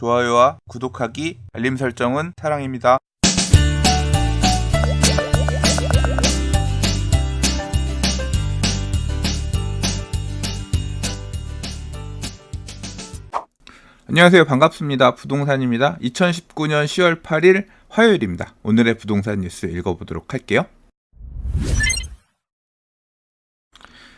좋아요와 구독하기, 알림 설정은 사랑입니다. 안녕하세요. 반갑습니다. 부동산입니다. 2019년 10월 8일 화요일입니다. 오늘의 부동산 뉴스 읽어보도록 할게요.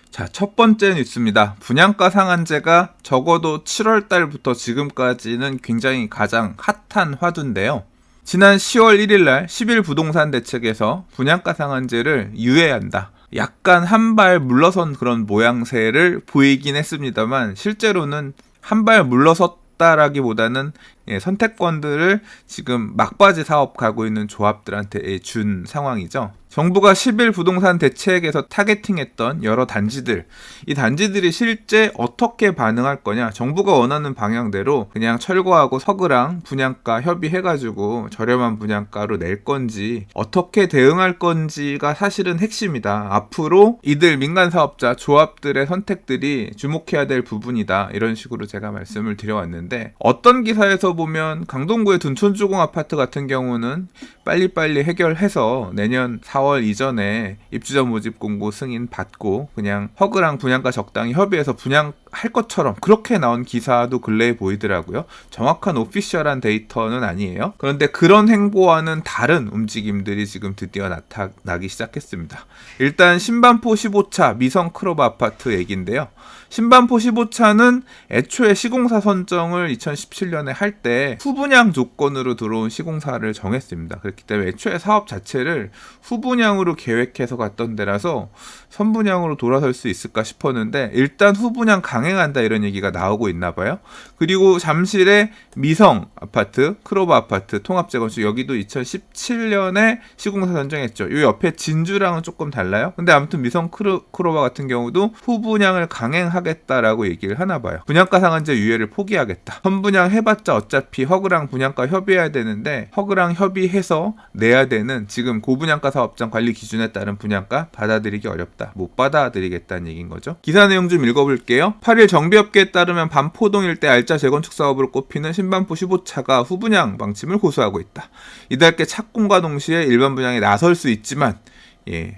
자, 첫 번째 뉴스입니다. 분양가 상한제가 적어도 7월 달부터 지금까지는 굉장히 가장 핫한 화두인데요. 지난 10월 1일 날 10일 부동산 대책에서 분양가 상한제를 유예한다. 약간 한 발 물러선 그런 모양새를 보이긴 했습니다만 실제로는 한 발 물러섰다라기보다는 선택권들을 지금 막바지 사업 가고 있는 조합들한테 준 상황이죠. 정부가 10일 부동산 대책에서 타겟팅했던 여러 단지들, 이 단지들이 실제 어떻게 반응할 거냐, 정부가 원하는 방향대로 그냥 철거하고 서그랑 분양가 협의해가지고 저렴한 분양가로 낼 건지, 어떻게 대응할 건지가 사실은 핵심이다. 앞으로 이들 민간사업자, 조합들의 선택들이 주목해야 될 부분이다. 이런 식으로 제가 말씀을 드려왔는데, 어떤 기사에서 보면 강동구의 둔촌주공 아파트 같은 경우는 빨리빨리 해결해서 내년 4월 이전에 입주자 모집 공고 승인 받고 그냥 허그랑 분양가 적당히 협의해서 분양할 것처럼 그렇게 나온 기사도 근래에 보이더라고요. 정확한 오피셜한 데이터는 아니에요. 그런데 그런 행보와는 다른 움직임들이 지금 드디어 나타나기 시작했습니다. 일단 신반포 15차 미성 클럽 아파트 얘기인데요. 신반포 15차는 애초에 시공사 선정을 2017년에 할 때 후분양 조건으로 들어온 시공사를 정했습니다. 그렇기 때문에 애초에 사업 자체를 후분양으로 계획해서 갔던 데라서 선분양으로 돌아설 수 있을까 싶었는데 일단 후분양 강행한다 이런 얘기가 나오고 있나 봐요. 그리고 잠실의 미성 아파트, 크로바 아파트, 통합재건축 여기도 2017년에 시공사 선정했죠. 이 옆에 진주랑은 조금 달라요. 근데 아무튼 미성 크로바 같은 경우도 후분양을 강행하겠다라고 얘기를 하나 봐요. 분양가 상한제 유예를 포기하겠다. 선분양 해봤자 어차피 허그랑 분양가 협의해야 되는데 허그랑 협의해서 내야 되는 지금 고분양가 사업장 관리 기준에 따른 분양가 받아들이기 어렵다. 못 받아들이겠다는 얘기인 거죠. 기사 내용 좀 읽어볼게요. 8일 정비업계에 따르면 반포동 일대 알짜 재건축 사업으로 꼽히는 신반포 15차가 후분양 방침을 고수하고 있다. 이달께 착공과 동시에 일반 분양에 나설 수 있지만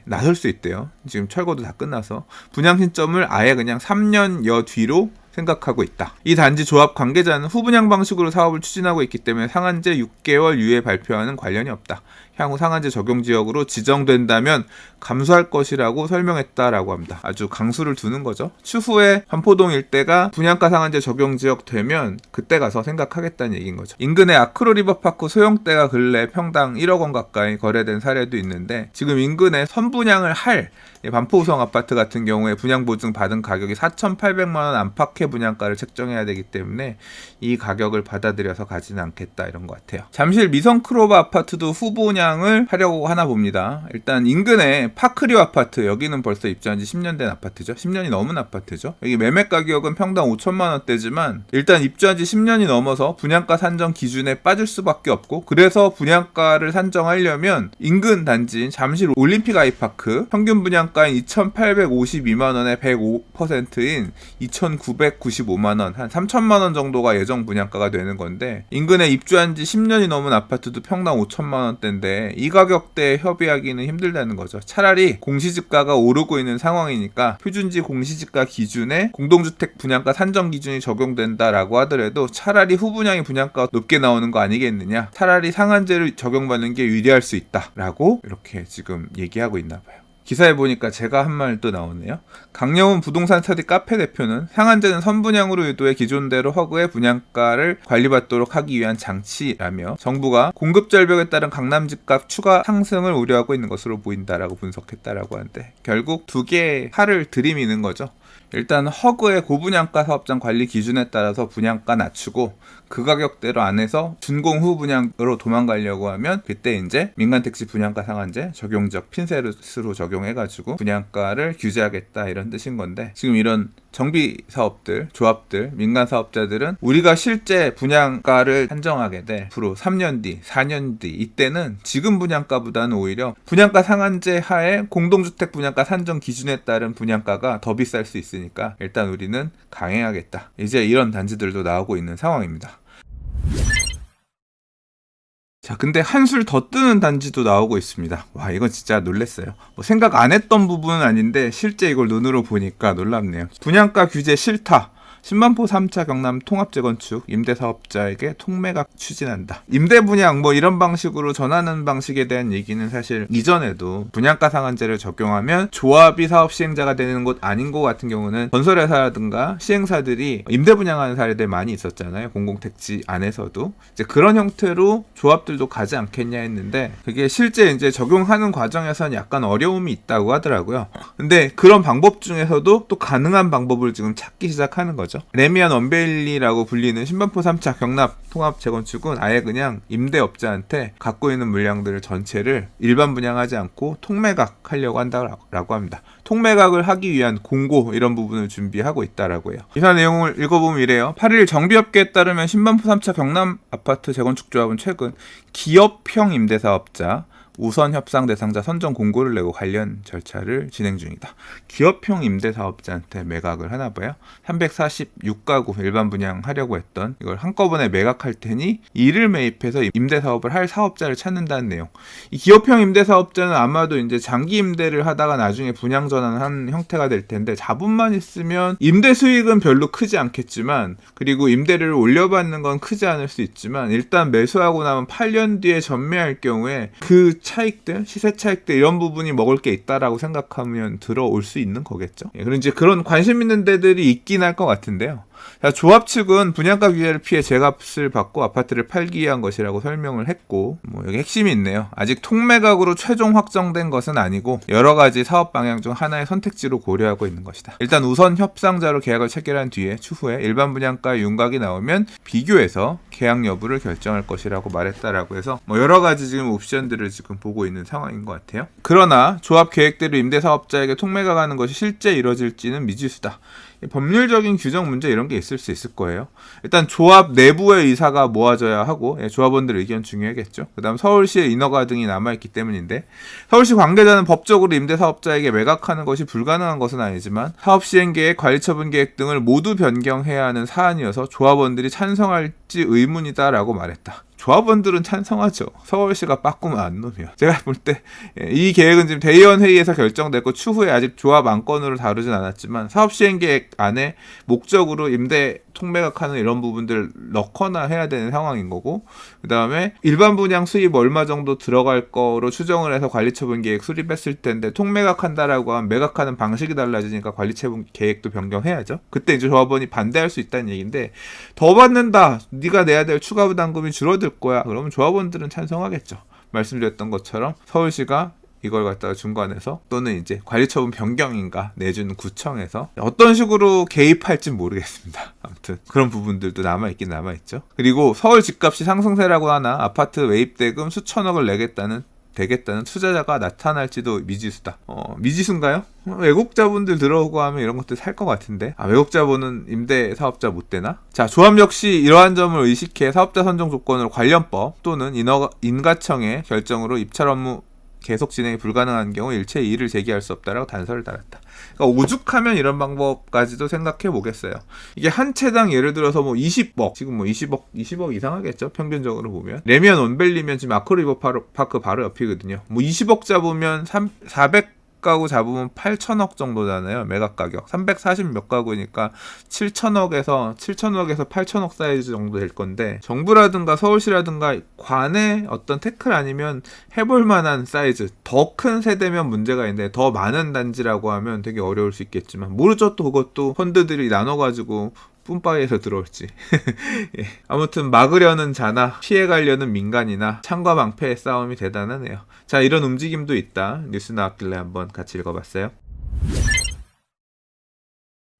나설 수 있대요. 지금 철거도 다 끝나서 분양 신점을 아예 그냥 3년여 뒤로 생각하고 있다. 이 단지 조합 관계자는 후분양 방식으로 사업을 추진하고 있기 때문에 상한제 6개월 유예 발표와는 관련이 없다. 향후 상한제 적용 지역으로 지정된다면 감수할 것이라고 설명했다라고 합니다. 아주 강수를 두는 거죠. 추후에 반포동 일대가 분양가 상한제 적용 지역 되면 그때 가서 생각하겠다는 얘기인 거죠. 인근의 아크로 리버파크 소형대가 근래 평당 1억 원 가까이 거래된 사례도 있는데 지금 인근에 선분양을 할 반포우성 아파트 같은 경우에 분양보증 받은 가격이 4,800만 원 안팎의 분양가를 책정해야 되기 때문에 이 가격을 받아들여서 가지는 않겠다 이런 것 같아요. 잠실 미성크로바 아파트도 후분양을 하려고 하나 봅니다. 일단 인근에 파크리오 아파트, 여기는 벌써 입주한 지 10년 된 아파트죠. 10년이 넘은 아파트죠. 여기 매매 가격은 평당 5천만 원대지만 일단 입주한 지 10년이 넘어서 분양가 산정 기준에 빠질 수밖에 없고, 그래서 분양가를 산정하려면 인근 단지인 잠실 올림픽 아이파크 평균 분양가인 2,852만 원에 105%인 2,995만 원, 한 3천만 원 정도가 예정 분양가가 되는 건데, 인근에 입주한 지 10년이 넘은 아파트도 평당 5천만 원대인데 이 가격대에 협의하기는 힘들다는 거죠. 차라리 공시지가가 오르고 있는 상황이니까 표준지 공시지가 기준에 공동주택 분양가 산정 기준이 적용된다라고 하더라도 차라리 후분양의 분양가가 높게 나오는 거 아니겠느냐, 차라리 상한제를 적용받는 게 유리할 수 있다라고 이렇게 지금 얘기하고 있나 봐요. 기사에 보니까 제가 한 말 또 나오네요. 강영훈 부동산 스터디 카페 대표는 상한제는 선분양으로 유도해 기존대로 허그의 분양가를 관리받도록 하기 위한 장치라며 정부가 공급 절벽에 따른 강남 집값 추가 상승을 우려하고 있는 것으로 보인다라고 분석했다라고 하는데, 결국 두 개의 팔을 들이미는 거죠. 일단 허그의 고분양가 사업장 관리 기준에 따라서 분양가 낮추고 그 가격대로 안에서 준공 후 분양으로 도망가려고 하면 그때 이제 민간택지 분양가 상한제 적용적 핀셋으로 적용해가지고 분양가를 규제하겠다 이런 뜻인 건데, 지금 이런 정비 사업들, 조합들, 민간 사업자들은 우리가 실제 분양가를 산정하게 돼 앞으로 3년 뒤, 4년 뒤 이때는 지금 분양가보다는 오히려 분양가 상한제 하에 공동주택 분양가 산정 기준에 따른 분양가가 더 비쌀 수 있으니까 일단 우리는 강행하겠다. 이제 이런 단지들도 나오고 있는 상황입니다. 자, 근데 한술 더 뜨는 단지도 나오고 있습니다. 와, 이건 진짜 놀랬어요. 뭐 생각 안 했던 부분은 아닌데 실제 이걸 눈으로 보니까 놀랍네요. 분양가 규제 싫다. 10만포 3차 경남 통합재건축 임대사업자에게 통매각 추진한다. 임대분양 뭐 이런 방식으로 전하는 방식에 대한 얘기는 사실 이전에도 분양가 상한제를 적용하면 조합이 사업 시행자가 되는 곳 아닌 곳 같은 경우는 건설회사라든가 시행사들이 임대분양하는 사례들 많이 있었잖아요. 공공택지 안에서도. 이제 그런 형태로 조합들도 가지 않겠냐 했는데 그게 실제 이제 적용하는 과정에서는 약간 어려움이 있다고 하더라고요. 근데 그런 방법 중에서도 또 가능한 방법을 지금 찾기 시작하는 거죠. 레미안 원베일리라고 불리는 10만포 3차 경남 통합 재건축은 아예 그냥 임대업자한테 갖고 있는 물량들을 전체를 일반 분양하지 않고 통매각 하려고 한다라고 합니다. 통매각을 하기 위한 공고 이런 부분을 준비하고 있다라고 해요. 기사 내용을 읽어보면 이래요. 8일 정비업계에 따르면 10만포 3차 경남 아파트 재건축조합은 최근 기업형 임대사업자 우선 협상 대상자 선정 공고를 내고 관련 절차를 진행 중이다. 기업형 임대사업자한테 매각을 하나 봐요. 346가구 일반 분양하려고 했던 이걸 한꺼번에 매각할 테니 이를 매입해서 임대사업을 할 사업자를 찾는다는 내용. 이 기업형 임대사업자는 아마도 이제 장기 임대를 하다가 나중에 분양 전환한 형태가 될 텐데 자본만 있으면 임대 수익은 별로 크지 않겠지만 그리고 임대료를 올려받는 건 크지 않을 수 있지만 일단 매수하고 나면 8년 뒤에 전매할 경우에 그 차익들, 시세 차익들 이런 부분이 먹을 게 있다라고 생각하면 들어올 수 있는 거겠죠. 그럼 이제 그런 관심 있는 데들이 있긴 할 것 같은데요. 자, 조합 측은 분양가 규제를 피해 재값을 받고 아파트를 팔기 위한 것이라고 설명을 했고 여기 핵심이 있네요. 아직 통매각으로 최종 확정된 것은 아니고 여러 가지 사업 방향 중 하나의 선택지로 고려하고 있는 것이다. 일단 우선 협상자로 계약을 체결한 뒤에 추후에 일반 분양가 윤곽이 나오면 비교해서 계약 여부를 결정할 것이라고 말했다라고 해서 여러 가지 지금 옵션들을 지금 보고 있는 상황인 것 같아요. 그러나 조합 계획대로 임대사업자에게 통매각하는 것이 실제 이뤄질지는 미지수다. 법률적인 규정 문제 이런 게 있을 수 있을 거예요. 일단 조합 내부의 의사가 모아져야 하고 조합원들 의견 중요하겠죠. 그 다음 서울시의 인허가 등이 남아있기 때문인데 서울시 관계자는 법적으로 임대사업자에게 매각하는 것이 불가능한 것은 아니지만 사업시행계획, 관리처분계획 등을 모두 변경해야 하는 사안이어서 조합원들이 찬성할지 의문이다라고 말했다. 조합원들은 찬성하죠. 서울시가 빠꾸면 안 놓으면. 제가 볼 때 이 계획은 지금 대의원 회의에서 결정됐고 추후에 아직 조합 안건으로 다루진 않았지만 사업시행계획 안에 목적으로 임대 통매각하는 이런 부분들을 넣거나 해야 되는 상황인 거고 그 다음에 일반 분양 수입 얼마 정도 들어갈 거로 추정을 해서 관리처분 계획 수립했을 텐데 통매각한다라고 하면 매각하는 방식이 달라지니까 관리처분 계획도 변경해야죠. 그때 이제 조합원이 반대할 수 있다는 얘기인데 더 받는다. 네가 내야 될 추가 부담금이 줄어들 거야. 그러면 조합원들은 찬성하겠죠. 말씀드렸던 것처럼 서울시가 이걸 갖다가 중간에서 또는 이제 관리처분 변경인가 내주는 구청에서 어떤 식으로 개입할지 모르겠습니다. 아무튼 그런 부분들도 남아있긴 남아있죠. 그리고 서울 집값이 상승세라고 하나 아파트 매입대금 수천억을 되겠다는 투자자가 나타날지도 미지수다. 미지수인가요? 외국 자본들 들어오고 하면 이런 것들 살 것 같은데 외국 자본은 임대 사업자 못 되나? 자, 조합 역시 이러한 점을 의식해 사업자 선정 조건으로 관련법 또는 인가청의 결정으로 입찰 업무 계속 진행이 불가능한 경우 일체 이의를 제기할 수 없다라고 단서를 달았다. 그러니까 오죽하면 이런 방법까지도 생각해 보겠어요. 이게 한 채당 예를 들어서 20억, 지금 20억 이상 하겠죠. 평균적으로 보면. 레미안 원벨리면 지금 아크리버 파크 바로 옆이거든요. 20억 잡으면 400가구 잡으면 8천억 정도잖아요. 매각 가격. 340 몇 가구니까 7천억에서 8천억 사이즈 정도 될 건데 정부라든가 서울시라든가 관의 어떤 태클 아니면 해볼 만한 사이즈 더 큰 세대면 문제가 있는데 더 많은 단지라고 하면 되게 어려울 수 있겠지만 모르죠. 또 그것도 펀드들이 나눠가지고 뿜빠이에서 들어올지. 예. 아무튼 막으려는 자나 피해가려는 민간이나 창과 방패의 싸움이 대단하네요. 자, 이런 움직임도 있다. 뉴스 나왔길래 한번 같이 읽어봤어요.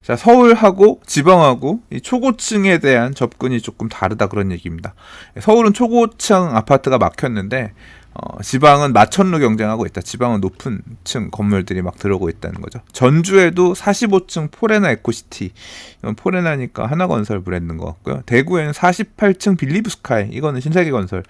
자, 서울하고 지방하고 이 초고층에 대한 접근이 조금 다르다 그런 얘기입니다. 서울은 초고층 아파트가 막혔는데 지방은 마천루 경쟁하고 있다. 지방은 높은 층 건물들이 막 들어오고 있다는 거죠. 전주에도 45층 포레나 에코시티, 이건 포레나니까 하나건설 브랜드인 것 같고요. 대구에는 48층 빌리브스카이, 이거는 신세계건설.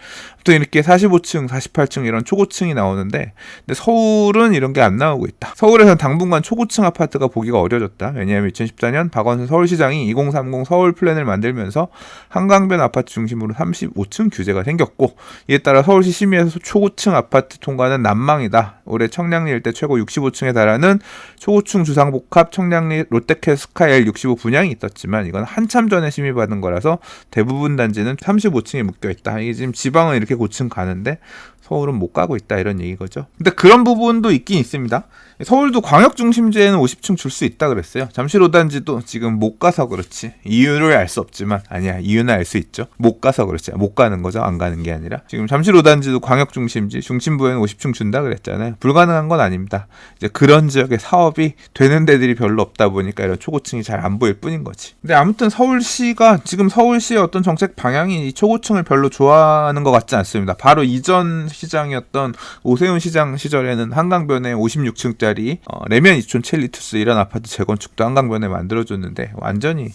또 이렇게 45층, 48층 이런 초고층이 나오는데, 근데 서울은 이런 게 안 나오고 있다. 서울에서는 당분간 초고층 아파트가 보기가 어려졌다. 왜냐하면 2014년 박원순 서울시장이 2030 서울 플랜을 만들면서 한강변 아파트 중심으로 35층 규제가 생겼고, 이에 따라 서울시 심의에서 초고층 아파트 통과는 난망이다. 올해 청량리 일대 최고 65층에 달하는 초고층 주상복합 청량리 롯데캐슬 스카이엘 65 분양이 있었지만 이건 한참 전에 심의받은 거라서 대부분 단지는 35층에 묶여있다. 이게 지금 지방은 이렇게 고층 가는데 서울은 못 가고 있다, 이런 얘기거죠. 근데 그런 부분도 있긴 있습니다. 서울도 광역중심지에는 50층 줄 수 있다 그랬어요. 잠실 5단지도 지금 못 가서 그렇지. 이유를 알 수 없지만, 아니야, 이유는 알 수 있죠. 못 가서 그렇지. 못 가는 거죠. 안 가는 게 아니라. 지금 잠실 5단지도 광역중심지, 중심부에는 50층 준다 그랬잖아요. 불가능한 건 아닙니다. 이제 그런 지역에 사업이 되는 데들이 별로 없다 보니까 이런 초고층이 잘 안 보일 뿐인 거지. 근데 아무튼 서울시가, 지금 서울시의 어떤 정책 방향이 이 초고층을 별로 좋아하는 것 같지 않습니다. 바로 이전 시장이었던 오세훈 시장 시절에는 한강변에 56층짜리 레면 이촌 첼리투스 이런 아파트 재건축도 한강변에 만들어줬는데 완전히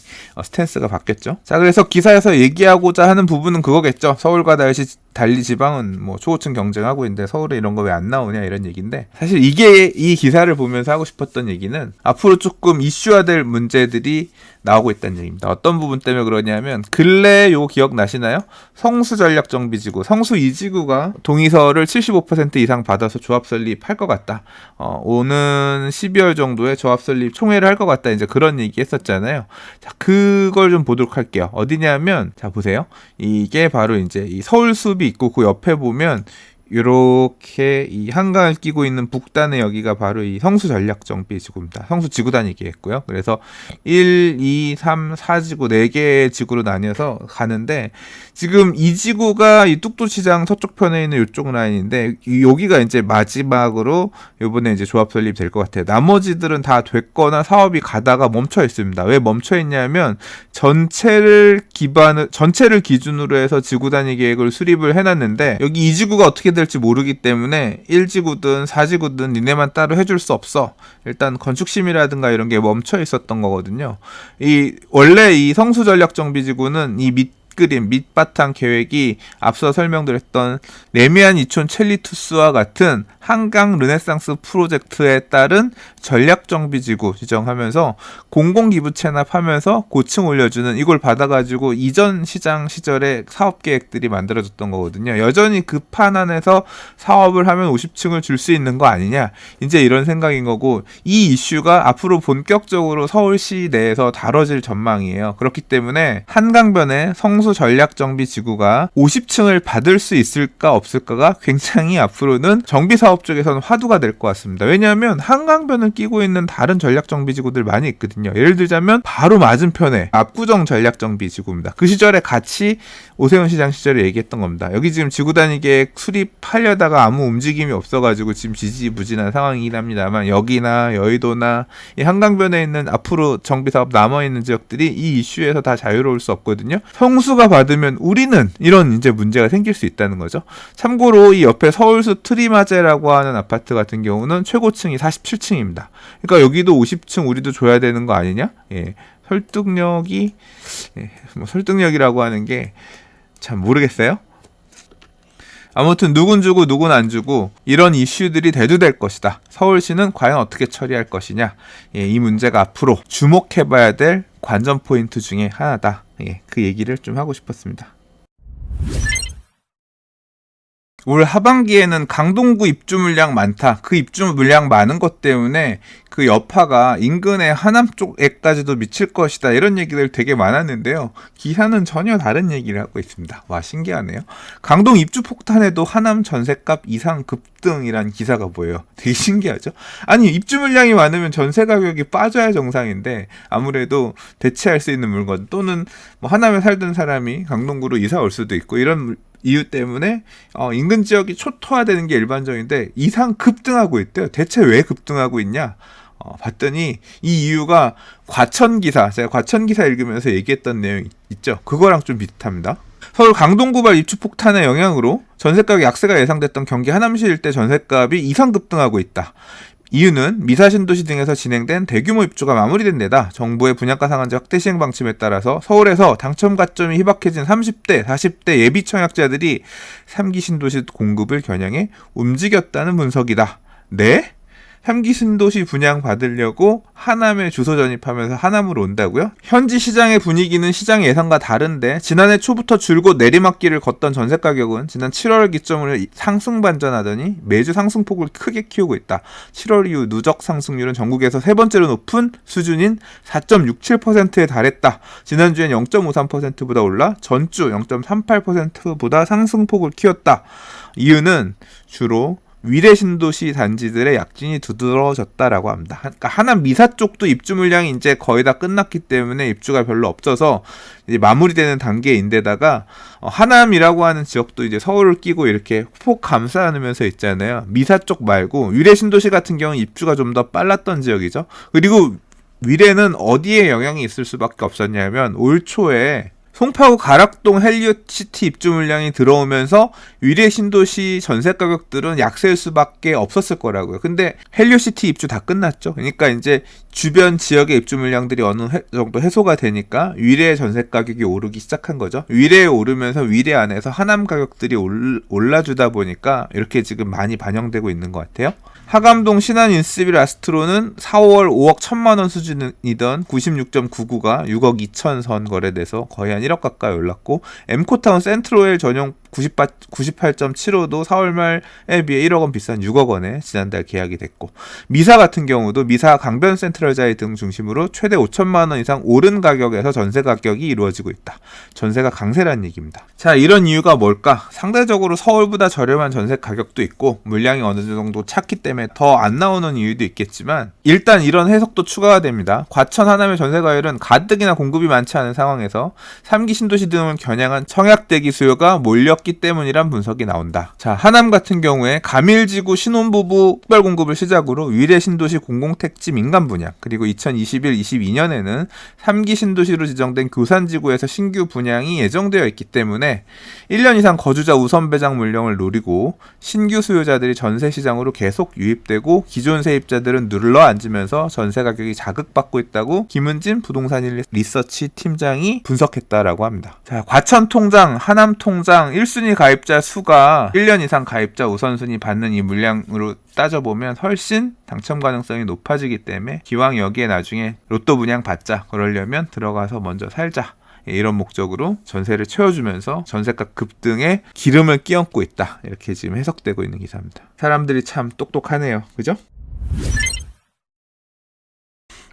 스탠스가 바뀌었죠. 자, 그래서 기사에서 얘기하고자 하는 부분은 그거겠죠. 서울과 달리 지방은 뭐 초고층 경쟁하고 있는데 서울에 이런 거 왜 안 나오냐, 이런 얘기인데, 사실 이게 이 기사를 보면서 하고 싶었던 얘기는 앞으로 조금 이슈화될 문제들이 나오고 있다는 얘기입니다. 어떤 부분 때문에 그러냐면, 근래 요 기억나시나요? 성수 전략정비지구, 성수 이 지구가 동의서를 75% 이상 받아서 조합 설립할 것 같다. 오는 12월 정도에 조합 설립 총회를 할 것 같다. 이제 그런 얘기 했었잖아요. 자, 그걸 좀 보도록 할게요. 어디냐면, 자, 보세요. 이게 바로 이제 이 서울숲이 있고, 그 옆에 보면 이렇게 이 한강을 끼고 있는 북단의 여기가 바로 이 성수 전략정비지구입니다. 성수 지구단 얘기했고요. 그래서 1, 2, 3, 4지구 4개의 지구로 나뉘어서 가는데, 지금 이 지구가 이 뚝도시장 서쪽 편에 있는 이쪽 라인인데, 여기가 이제 마지막으로 이번에 이제 조합 설립 될 것 같아요. 나머지들은 다 됐거나 사업이 가다가 멈춰 있습니다. 왜 멈춰 있냐면, 전체를 기준으로 해서 지구 단위 계획을 수립을 해놨는데, 여기 이 지구가 어떻게 될지 모르기 때문에 1지구든 4지구든 니네만 따로 해줄 수 없어. 일단 건축심이라든가 이런 게 멈춰 있었던 거거든요. 원래 이 성수 전략정비지구는 이 밑바탕 계획이 앞서 설명드렸던 레미안 이촌 첼리투스와 같은 한강 르네상스 프로젝트에 따른 전략정비지구 지정하면서 공공기부 체납하면서 고층 올려주는, 이걸 받아가지고 이전 시장 시절에 사업계획들이 만들어졌던 거거든요. 여전히 그 판 안에서 사업을 하면 50층을 줄 수 있는 거 아니냐, 이제 이런 생각인 거고, 이 이슈가 앞으로 본격적으로 서울시 내에서 다뤄질 전망이에요. 그렇기 때문에 한강변에 성수 전략정비지구가 50층을 받을 수 있을까 없을까가 굉장히 앞으로는 정비사업 쪽에서는 화두가 될 것 같습니다. 왜냐하면 한강변을 끼고 있는 다른 전략정비지구들 많이 있거든요. 예를 들자면 바로 맞은편에 압구정 전략정비지구입니다. 그 시절에 같이 오세훈 시장 시절에 얘기했던 겁니다. 여기 지금 지구단위 계획 수립하려다가 아무 움직임이 없어가지고 지금 지지부진한 상황이긴 합니다만, 여기나 여의도나 이 한강변에 있는 앞으로 정비사업 남아있는 지역들이 이 이슈에서 다 자유로울 수 없거든요. 성수가 받으면 우리는 이런 이제 문제가 생길 수 있다는 거죠. 참고로 이 옆에 서울숲 트리마제라고 하는 아파트 같은 경우는 최고층이 47층입니다. 그러니까 여기도 50층 우리도 줘야 되는 거 아니냐? 설득력이, 설득력이라고 하는 게 참 모르겠어요. 아무튼 누군 주고 누군 안 주고 이런 이슈들이 대두될 것이다. 서울시는 과연 어떻게 처리할 것이냐, 이 문제가 앞으로 주목해봐야 될 관전 포인트 중에 하나다. 그 얘기를 좀 하고 싶었습니다. 올 하반기에는 강동구 입주 물량 많다. 그 입주 물량 많은 것 때문에 그 여파가 인근의 하남 쪽에까지도 미칠 것이다. 이런 얘기들 되게 많았는데요. 기사는 전혀 다른 얘기를 하고 있습니다. 와, 신기하네요. 강동 입주 폭탄에도 하남 전세값 이상 급등이란 기사가 보여요. 되게 신기하죠? 아니, 입주 물량이 많으면 전세 가격이 빠져야 정상인데, 아무래도 대체할 수 있는 물건 또는 뭐 하남에 살던 사람이 강동구로 이사 올 수도 있고, 이런 이유 때문에 인근 지역이 초토화되는 게 일반적인데 이상 급등하고 있대요. 대체 왜 급등하고 있냐? 봤더니 이 이유가 과천기사, 제가 과천기사 읽으면서 얘기했던 내용 있죠? 그거랑 좀 비슷합니다. 서울 강동구발 입주 폭탄의 영향으로 전셋가격 약세가 예상됐던 경기 하남시 일대 전셋값이 이상 급등하고 있다. 이유는 미사 신도시 등에서 진행된 대규모 입주가 마무리된 데다 정부의 분양가 상한제 확대 시행 방침에 따라서 서울에서 당첨 가점이 희박해진 30대, 40대 예비 청약자들이 3기 신도시 공급을 겨냥해 움직였다는 분석이다. 네? 3기 신도시 분양 받으려고 하남에 주소 전입하면서 하남으로 온다고요? 현지 시장의 분위기는 시장 예상과 다른데 지난해 초부터 줄곧 내리막길을 걷던 전세 가격은 지난 7월 기점으로 상승 반전하더니 매주 상승폭을 크게 키우고 있다. 7월 이후 누적 상승률은 전국에서 세 번째로 높은 수준인 4.67%에 달했다. 지난주엔 0.53%보다 올라 전주 0.38%보다 상승폭을 키웠다. 이유는 주로 위례 신도시 단지들의 약진이 두드러졌다라고 합니다. 그러니까 하남 미사 쪽도 입주 물량이 이제 거의 다 끝났기 때문에 입주가 별로 없어서 이제 마무리되는 단계인데다가 하남이라고 하는 지역도 이제 서울을 끼고 이렇게 폭 감싸 안으면서 있잖아요. 미사 쪽 말고 위례 신도시 같은 경우는 입주가 좀 더 빨랐던 지역이죠. 그리고 위례는 어디에 영향이 있을 수밖에 없었냐면 올 초에 송파구 가락동 헬리오시티 입주 물량이 들어오면서 위례 신도시 전세 가격들은 약세일 수밖에 없었을 거라고요. 근데 헬리오시티 입주 다 끝났죠. 그러니까 이제 주변 지역의 입주 물량들이 어느 정도 해소가 되니까 위례 전세 가격이 오르기 시작한 거죠. 위례에 오르면서 위례 안에서 하남 가격들이 올라주다 보니까 이렇게 지금 많이 반영되고 있는 것 같아요. 하감동 신한 인스빌 아스트로는 4월 5억 1천만 원 수준이던 96.99가 6억 2천 선 거래돼서 거의 한 1억 가까이 올랐고 엠코타운 센트로엘 전용 98.75도 4월 말에 비해 1억 원 비싼 6억 원에 지난달 계약이 됐고 미사 같은 경우도 미사 강변 센트럴자이 등 중심으로 최대 5천만 원 이상 오른 가격에서 전세 가격이 이루어지고 있다. 전세가 강세라는 얘기입니다. 자, 이런 이유가 뭘까? 상대적으로 서울보다 저렴한 전세 가격도 있고 물량이 어느 정도 찼기 때문에 더 안 나오는 이유도 있겠지만 일단 이런 해석도 추가가 됩니다. 과천 하남의 전세 가율은 가뜩이나 공급이 많지 않은 상황에서 3기 신도시 등을 겨냥한 청약대기 수요가 몰렸기 때문이란 분석이 나온다. 자, 하남 같은 경우에 가밀지구 신혼부부 특별 공급을 시작으로 위례 신도시 공공택지 민간 분양 그리고 2021-22년에는 3기 신도시로 지정된 교산지구에서 신규 분양이 예정되어 있기 때문에 1년 이상 거주자 우선 배당 물량을 노리고 신규 수요자들이 전세 시장으로 계속 유입되고 기존 세입자들은 눌러앉으면서 전세 가격이 자극받고 있다고 김은진 부동산 리서치 팀장이 분석했다라고 합니다. 자, 과천 통장, 하남 통장 1순위 가입자 수가 1년 이상 가입자 우선순위 받는 이 물량으로 따져보면 훨씬 당첨 가능성이 높아지기 때문에 기왕 여기에 나중에 로또 분양 받자 그러려면 들어가서 먼저 살자 이런 목적으로 전세를 채워주면서 전세가 급등에 기름을 끼얹고 있다 이렇게 지금 해석되고 있는 기사입니다. 사람들이 참 똑똑하네요. 그죠?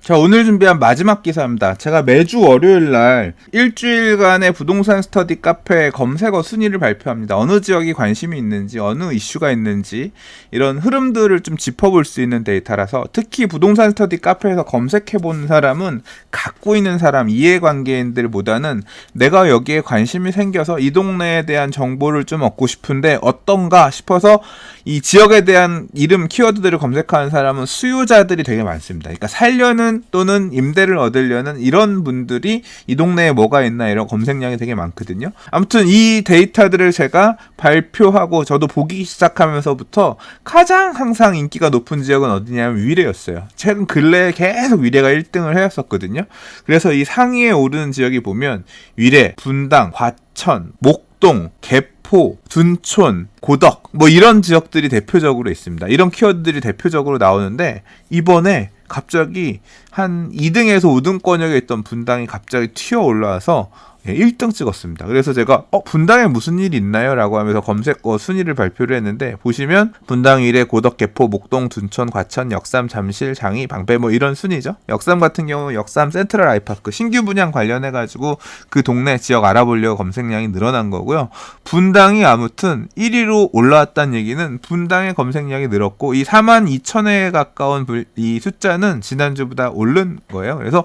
자, 오늘 준비한 마지막 기사입니다. 제가 매주 월요일날 일주일간의 부동산 스터디 카페 검색어 순위를 발표합니다. 어느 지역이 관심이 있는지, 어느 이슈가 있는지 이런 흐름들을 좀 짚어볼 수 있는 데이터라서 특히 부동산 스터디 카페에서 검색해본 사람은 갖고 있는 사람, 이해관계인들보다는 내가 여기에 관심이 생겨서 이 동네에 대한 정보를 좀 얻고 싶은데 어떤가 싶어서 이 지역에 대한 이름 키워드들을 검색하는 사람은 수요자들이 되게 많습니다. 그러니까 살려는 또는 임대를 얻으려는 이런 분들이 이 동네에 뭐가 있나 이런 검색량이 되게 많거든요. 아무튼 이 데이터들을 제가 발표하고 저도 보기 시작하면서부터 가장 항상 인기가 높은 지역은 어디냐면 위례였어요. 최근 근래에 계속 위례가 1등을 해왔었거든요. 그래서 이 상위에 오르는 지역이 보면 위례, 분당, 과천, 목동, 개포, 둔촌, 고덕 뭐 이런 지역들이 대표적으로 있습니다. 이런 키워드들이 대표적으로 나오는데 이번에 갑자기 한 2등에서 5등권역에 있던 분당이 갑자기 튀어 올라와서 1등 찍었습니다. 그래서 제가 분당에 무슨 일이 있나요? 라고 하면서 검색어 순위를 발표를 했는데 보시면 분당, 위례, 고덕, 개포, 목동, 둔촌, 과천, 역삼, 잠실, 장위, 방배 뭐 이런 순위죠. 역삼 같은 경우 역삼 센트럴 아이파크 신규 분양 관련해가지고 그 동네 지역 알아보려고 검색량이 늘어난 거고요. 분당이 아무튼 1위로 올라왔다는 얘기는 분당의 검색량이 늘었고 이 42,000회에 가까운 이 숫자는 지난주보다 오른 거예요. 그래서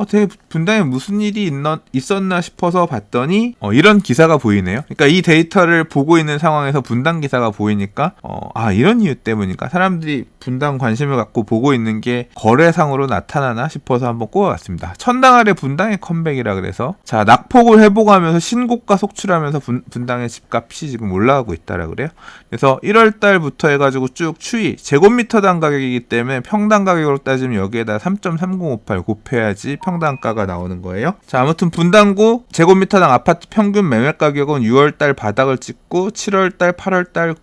되게 분당에 무슨 일이 있었나 싶 싶어서 봤더니 이런 기사가 보이네요. 그러니까 이 데이터를 보고 있는 상황에서 분당 기사가 보이니까 이런 이유 때문인가, 사람들이 분당 관심을 갖고 보고 있는 게 거래상으로 나타나나 싶어서 한번 꼽아봤습니다. 천당 아래 분당의 컴백이라 그래서, 자, 낙폭을 회복하면서 신고가 속출하면서 분당의 집값이 지금 올라가고 있다라 그래요. 그래서 1월 달부터 해가지고 쭉 추이, 제곱미터당 가격이기 때문에 평당 가격으로 따지면 여기에다 3.3058 곱해야지 평당가가 나오는 거예요. 자, 아무튼 분당구 제곱미터당 아파트 평균 매매 가격은 6월달 바닥을 찍고 7월달, 8월달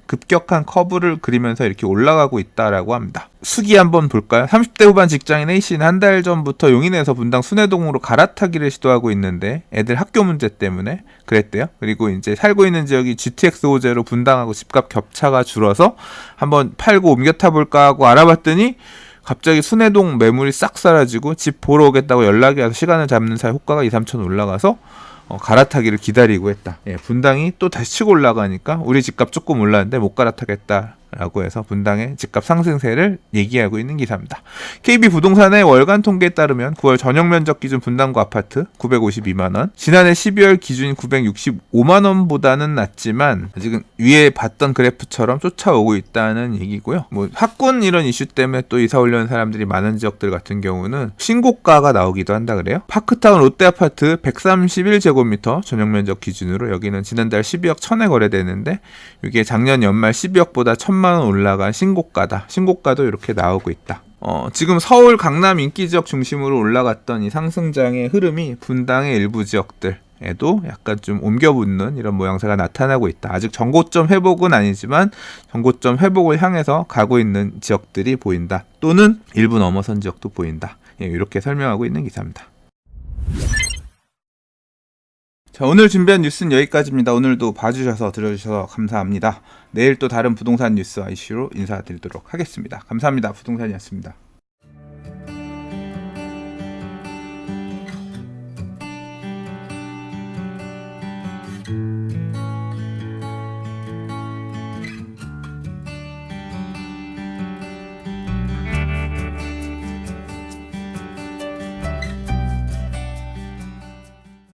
급격한 커브를 그리면서 이렇게 올라가고 있다라고 합니다. 수기 한번 볼까요? 30대 후반 직장인 A씨는 한 달 전부터 용인에서 분당 순회동으로 갈아타기를 시도하고 있는데 애들 학교 문제 때문에 그랬대요. 그리고 이제 살고 있는 지역이 GTX 소재로 분당하고 집값 격차가 줄어서 한번 팔고 옮겨 타볼까 하고 알아봤더니 갑자기 순회동 매물이 싹 사라지고 집 보러 오겠다고 연락이 와서 시간을 잡는 사이 호가가 2, 3천 올라가서 갈아타기를 기다리고 했다. 분당이 또 다시 치고 올라가니까 우리 집값 조금 올랐는데 못 갈아타겠다라고 해서 분당의 집값 상승세를 얘기하고 있는 기사입니다. KB부동산의 월간 통계에 따르면 9월 전용 면적 기준 분당구 아파트 952만원, 지난해 12월 기준인 965만원보다는 낮지만 지금 위에 봤던 그래프처럼 쫓아오고 있다는 얘기고요. 학군 이런 이슈 때문에 또 이사 오려는 사람들이 많은 지역들 같은 경우는 신고가가 나오기도 한다 그래요. 파크타운 롯데아파트 131제곱미터 전용 면적 기준으로 여기는 지난달 12억 1000에 거래되는데 이게 작년 연말 12억보다 1000만원 올라간 신고가다. 신고가도 이렇게 나오고 있다. 지금 서울, 강남 인기 지역 중심으로 올라갔던 이 상승장의 흐름이 분당의 일부 지역들에도 약간 좀 옮겨붙는 이런 모양새가 나타나고 있다. 아직 전고점 회복은 아니지만 전고점 회복을 향해서 가고 있는 지역들이 보인다. 또는 일부 넘어선 지역도 보인다. 이렇게 설명하고 있는 기사입니다. 자, 오늘 준비한 뉴스는 여기까지입니다. 오늘도 봐주셔서 들어주셔서 감사합니다. 내일 또 다른 부동산 뉴스와 이슈로 인사드리도록 하겠습니다. 감사합니다. 부동산이었습니다.